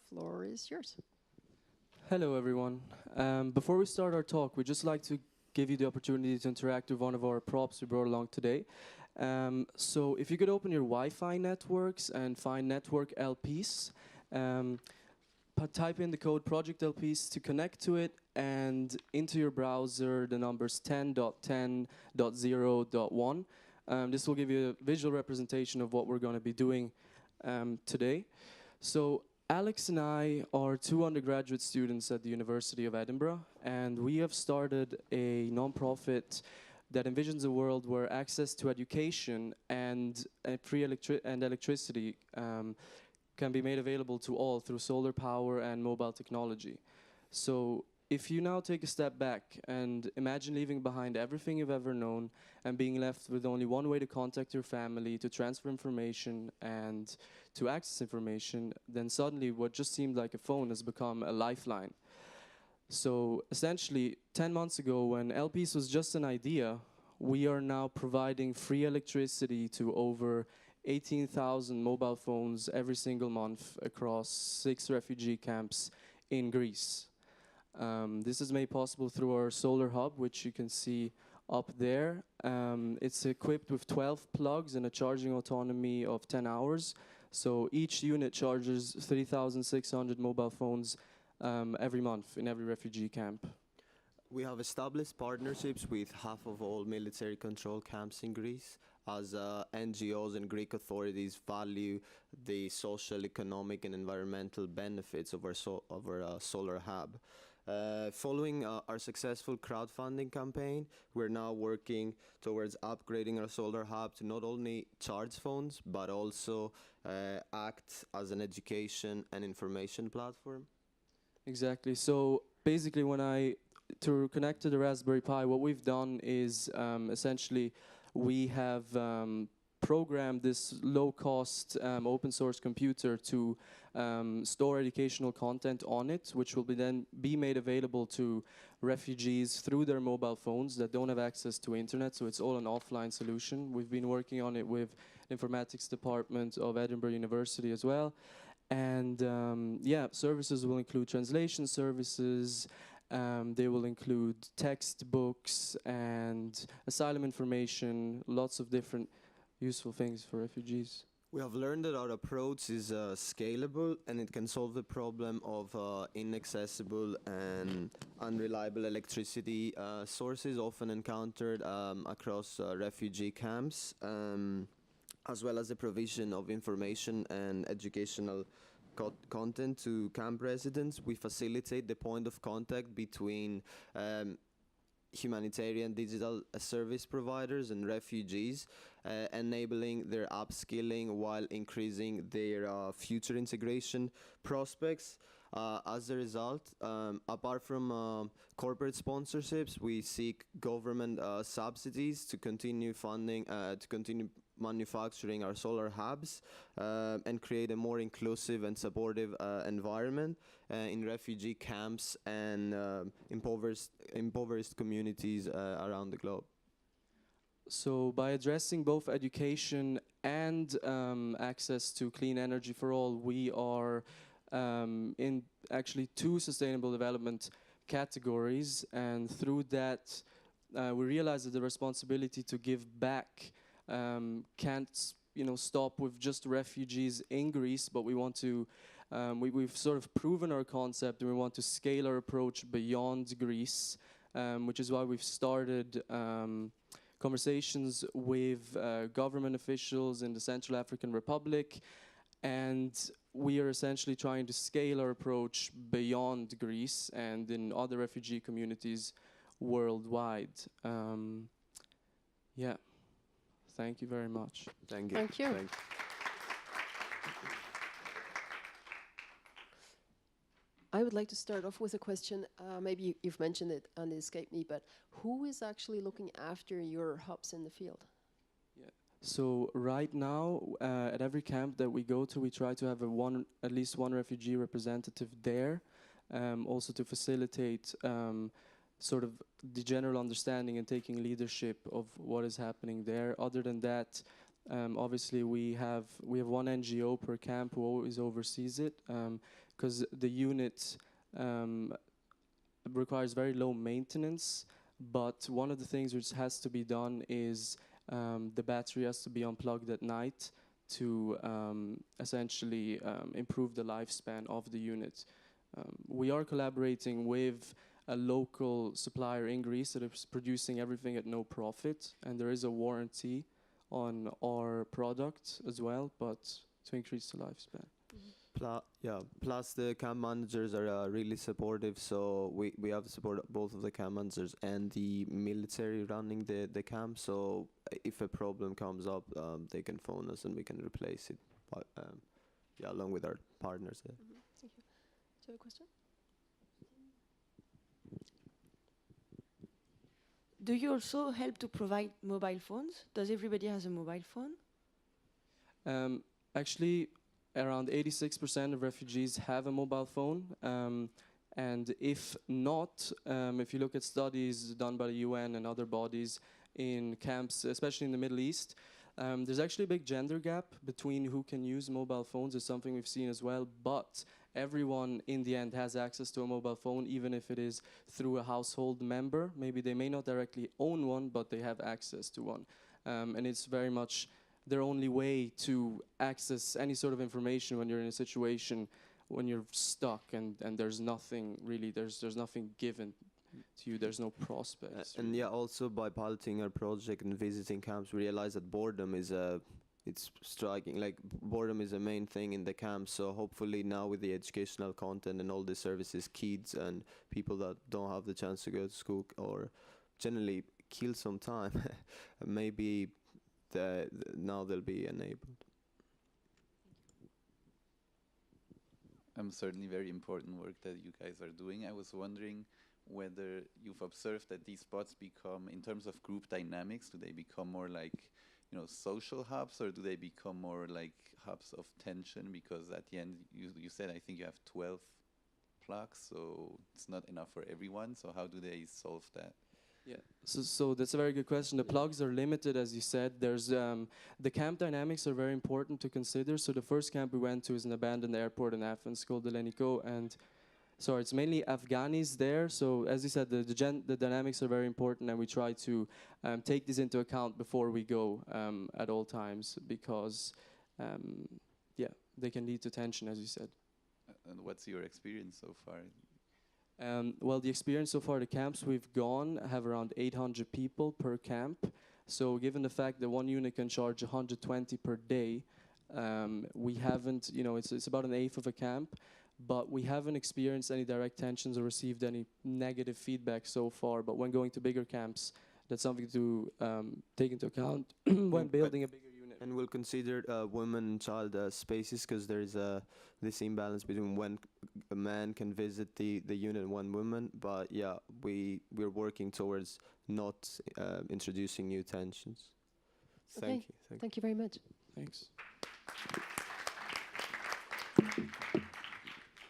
floor is yours. Hello, everyone. Before we start our talk, we'd just like to give you the opportunity to interact with one of our props we brought along today. So if you could open your Wi-Fi networks and find network Elpis, type in the code Project Elpis to connect to it, and into your browser the numbers 10.10.0.1. This will give you a visual representation of what we're going to be doing today. So Alex and I are two undergraduate students at the University of Edinburgh, and we have started a non-profit that envisions a world where access to education and free electricity can be made available to all through solar power and mobile technology. So if you now take a step back and imagine leaving behind everything you've ever known and being left with only one way to contact your family, to transfer information and to access information, then suddenly what just seemed like a phone has become a lifeline. So essentially, 10 months ago, when Elpis was just an idea, we are now providing free electricity to over 18,000 mobile phones every single month across 6 refugee camps in Greece. This is made possible through our solar hub, which you can see up there. It's equipped with 12 plugs and a charging autonomy of 10 hours. So each unit charges 3,600 mobile phones every month in every refugee camp. We have established partnerships with half of all military control camps in Greece, as NGOs and Greek authorities value the social, economic and environmental benefits of our solar hub. Following our successful crowdfunding campaign, we're now working towards upgrading our solar hub to not only charge phones, but also act as an education and information platform. Exactly. So basically, to connect to the Raspberry Pi, what we've done is essentially we have programmed this low-cost open source computer to store educational content on it, which will then be made available to refugees through their mobile phones that don't have access to internet. So it's all an offline solution. We've been working on it with the informatics department of Edinburgh University as well. And yeah, services will include translation services. They will include textbooks and asylum information, lots of different useful things for refugees. We have learned that our approach is scalable, and it can solve the problem of inaccessible and unreliable electricity sources often encountered across refugee camps, as well as the provision of information and educational content to camp residents. We facilitate the point of contact between humanitarian digital service providers and refugees, enabling their upskilling while increasing their future integration prospects. As a result, apart from corporate sponsorships, we seek government subsidies to continue funding, to continue manufacturing our solar hubs and create a more inclusive and supportive environment in refugee camps and impoverished communities around the globe. So by addressing both education and access to clean energy for all, we are in actually 2 sustainable development categories, and through that we realize that the responsibility to give back can't stop with just refugees in Greece, but we want to we've sort of proven our concept, and we want to scale our approach beyond Greece, which is why we've started conversations with government officials in the Central African Republic, and we are essentially trying to scale our approach beyond Greece and in other refugee communities worldwide. Yeah. Thank you very much. Thank you. Thank you. I would like to start off with a question. Maybe you've mentioned it and it escaped me, but who is actually looking after your hubs in the field? Yeah. So right now, at every camp that we go to, we try to have at least one refugee representative there, also to facilitate sort of the general understanding and taking leadership of what is happening there. Other than that, Obviously, we have one NGO per camp who always oversees it, because the unit requires very low maintenance. But one of the things which has to be done is the battery has to be unplugged at night to essentially improve the lifespan of the unit. We are collaborating with a local supplier in Greece that is producing everything at no profit, and there is a warranty on our product as well, but to increase the lifespan. Plus the camp managers are really supportive, so we have support both of the camp managers and the military running the camp, so if a problem comes up, they can phone us and we can replace it, along with our partners there. Thank you. Do you have a question? Do you also help to provide mobile phones? Does everybody has a mobile phone? Actually, around 86% of refugees have a mobile phone. And if not, if you look at studies done by the UN and other bodies in camps, especially in the Middle East, there's actually a big gender gap between who can use mobile phones. Is something we've seen as well. But everyone in the end has access to a mobile phone, even if it is through a household member. Maybe they may not directly own one, but they have access to one. And it's very much their only way to access any sort of information when you're in a situation when you're stuck and there's nothing really, there's nothing given to you, there's no prospects. And yeah, also by piloting our project and visiting camps, we realized that boredom is it's striking, like boredom is a main thing in the camp. So hopefully now with the educational content and all the services, kids and people that don't have the chance to go to school or generally kill some time, maybe now they'll be enabled. Certainly very important work that you guys are doing. I was wondering whether you've observed that these spots become, in terms of group dynamics, do they become more like, social hubs, or do they become more like hubs of tension? Because at the end, you said, I think you have 12 plugs, so it's not enough for everyone. So how do they solve that? Yeah, so that's a very good question. The plugs are limited, as you said. There's the camp dynamics are very important to consider. So the first camp we went to is an abandoned airport in Athens called Elenico, and sorry, it's mainly Afghanis there. So as you said, the dynamics are very important, and we try to take this into account before we go at all times, because they can lead to tension, as you said. And what's your experience so far? Well, the experience so far, the camps we've gone have around 800 people per camp. So given the fact that one unit can charge 120 per day, we haven't, it's about an eighth of a camp, but we haven't experienced any direct tensions or received any negative feedback so far. But when going to bigger camps, that's something to take into account when building a bigger unit. And we'll consider women and child spaces, because there is this imbalance between when a man can visit the unit and one woman. But yeah, we're working towards not introducing new tensions. Okay. Thank you very much. Thanks.